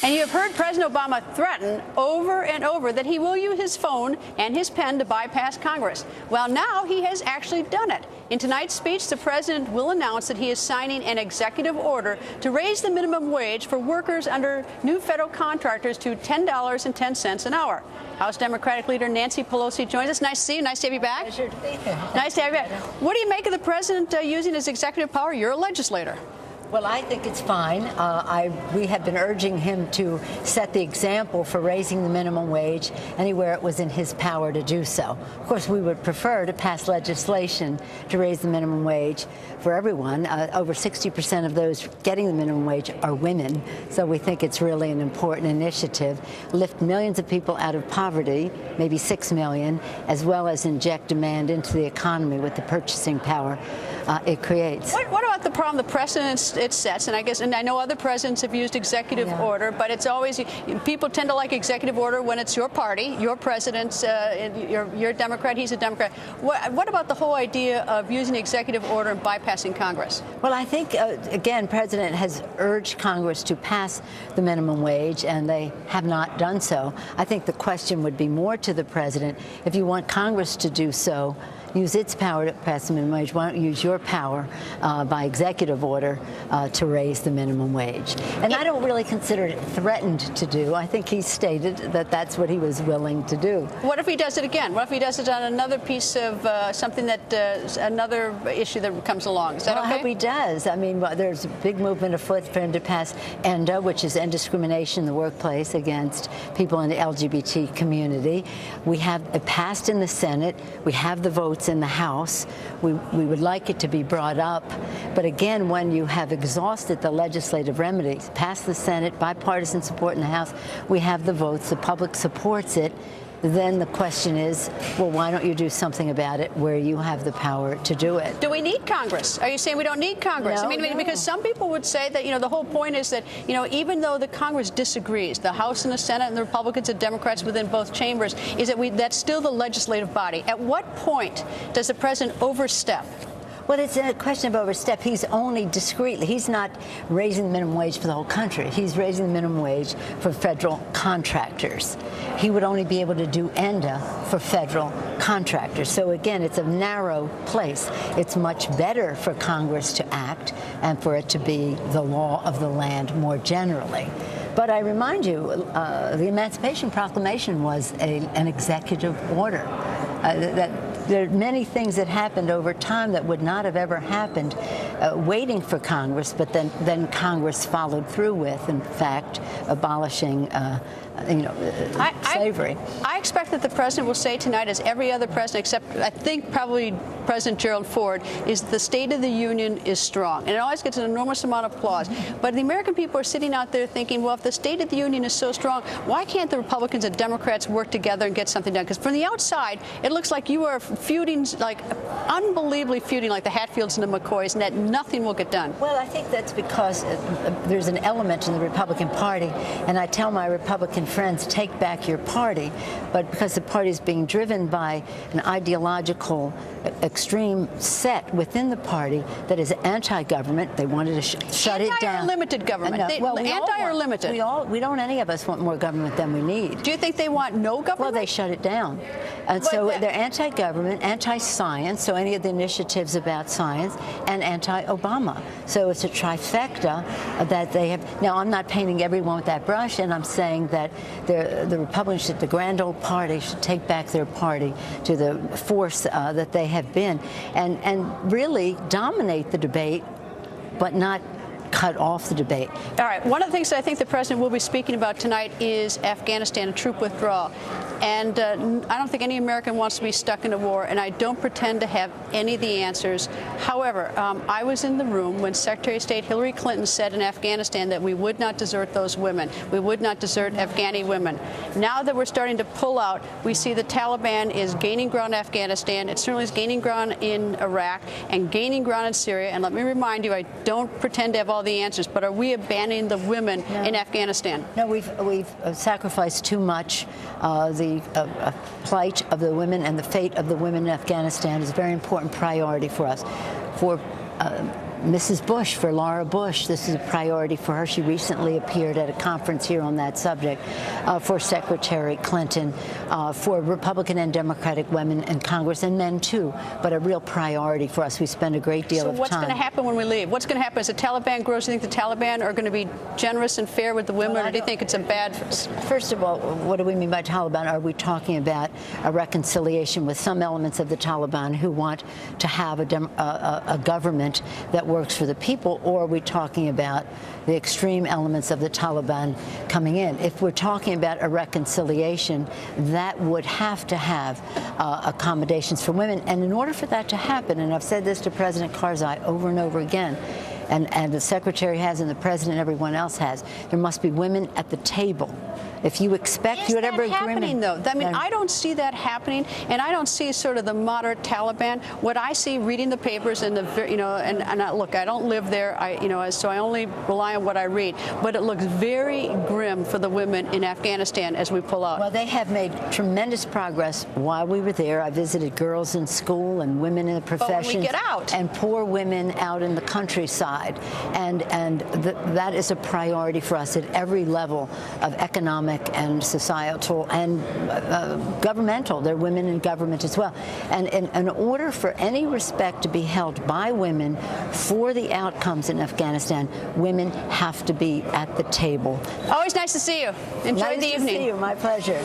And you have heard President Obama threaten over and over that he will use his phone and his pen to bypass Congress. Well, now he has actually done it. In tonight's speech, the president will announce that he is signing an executive order to raise the minimum wage for workers under new federal contractors to $10.10 an hour. House Democratic leader Nancy Pelosi joins us. Nice to see you. Nice to have you back. Pleasure to be here. Nice to have you back. What do you make of the president using his executive power? You're a legislator. Well, I think it's fine. We have been urging him to set the example for raising the minimum wage anywhere it was in his power to do so. Of course, we would prefer to pass legislation to raise the minimum wage for everyone. Over 60% of those getting the minimum wage are women, so we think it's really an important initiative. Lift millions of people out of poverty, maybe 6 million, as well as inject demand into the economy with the purchasing power it creates. What about the problem, the precedents it sets? And I know other presidents have used executive order, but it's always, people tend to like executive order when it's your party, your president's, you're a Democrat, he's a Democrat. What about the whole idea of using executive order and bypassing Congress? Well, I think, again, President has urged Congress to pass the minimum wage, and they have not done so. I think the question would be more to the president, if you want Congress to do so, use its power to pass the minimum wage. Why don't you use your power by executive order to raise the minimum wage? And I don't really consider it threatened to do. I think he stated that that's what he was willing to do. What if he does it again? What if he does it on another piece of something that, another issue that comes along? Is that okay? I hope he does. I mean, there's a big movement afoot for him to pass ENDA, which is End Discrimination in the Workplace against people in the LGBT community. We have it passed in the Senate. We have the votes in the House. We would like it to be brought up. But again, when you have exhausted the legislative remedies, passed the Senate, bipartisan support in the House, we have the votes, the public supports it, then the question is, well, why don't you do something about it where you have the power to do it? Do we need Congress? Are you saying we don't need Congress? No, I mean, because some people would say that, the whole point is that, even though the Congress disagrees, the House and the Senate and the Republicans and Democrats within both chambers, is that that's still the legislative body. At what point does the president overstep? Well, it's a question of overstep. He's only discreetly. He's not raising the minimum wage for the whole country. He's raising the minimum wage for federal contractors. He would only be able to do ENDA for federal contractors. So again, it's a narrow place. It's much better for Congress to act and for it to be the law of the land more generally. But I remind you, the Emancipation Proclamation was an executive order. There are many things that happened over time that would not have ever happened waiting for Congress, but then Congress followed through with, in fact, abolishing slavery. I expect that the president will say tonight, as every other president, except I think probably President Gerald Ford, is the State of the Union is strong. And it always gets an enormous amount of applause. But the American people are sitting out there thinking, well, if the State of the Union is so strong, why can't the Republicans and Democrats work together and get something done? Because from the outside, it looks like you are feuding, unbelievably feuding like the Hatfields and the McCoys, and that nothing will get done. Well, I think that's because there's an element in the Republican Party, and I tell my Republican friends, take back your party, but because the party is being driven by an ideological extreme set within the party that is anti-government. They wanted to shut it down. Anti or limited government? Anti or limited? We don't, any of us want more government than we need. Do you think they want no government? Well, they shut it down. And so they're anti-government, anti-science, so any of the initiatives about science, and anti-Obama. So it's a trifecta that they have. Now, I'm not painting everyone with that brush, and I'm saying that the Republicans, the grand old party, should take back their party to the force that they have been, and really dominate the debate, but not cut off the debate. All right. One of the things that I think the president will be speaking about tonight is Afghanistan and troop withdrawal. And I don't think any American wants to be stuck in a war, and I don't pretend to have any of the answers. However, I was in the room when Secretary of State Hillary Clinton said in Afghanistan that we would not desert those women. We would not desert Afghani women. Now that we're starting to pull out, we see the Taliban is gaining ground in Afghanistan. It certainly is gaining ground in Iraq and gaining ground in Syria. And let me remind you, I don't pretend to have all the answers, but are we abandoning the women in Afghanistan? No, we've sacrificed too much. The plight of the women and the fate of the women in Afghanistan is a very important priority for us. For Mrs. Bush, for Laura Bush. This is a priority for her. She recently appeared at a conference here on that subject. For Secretary Clinton, for Republican and Democratic women in Congress, and men too, but a real priority for us. We spend a great deal of time. So what's going to happen when we leave? What's going to happen as the Taliban grows? Do you think the Taliban are going to be generous and fair with the women, or do you think it's a bad... First of all, what do we mean by Taliban? Are we talking about a reconciliation with some elements of the Taliban who want to have a government that works for the people, or are we talking about the extreme elements of the Taliban coming in? If we're talking about a reconciliation, that would have to have accommodations for women. And in order for that to happen, and I've said this to President Karzai over and over again, and the Secretary has, and the President and everyone else has, there must be women at the table. If you expect whatever agreement... Is that happening, though? I mean, I don't see that happening, and I don't see sort of the moderate Taliban. What I see reading the papers and look, I don't live there, so I only rely on what I read, but it looks very grim for the women in Afghanistan as we pull out. Well, they have made tremendous progress while we were there. I visited girls in school and women in the professions. But when we get out. And poor women out in the countryside. And that is a priority for us at every level of economic and societal and governmental. There are women in government as well. And in order for any respect to be held by women for the outcomes in Afghanistan, women have to be at the table. Always nice to see you. Enjoy the evening. Nice to see you. My pleasure.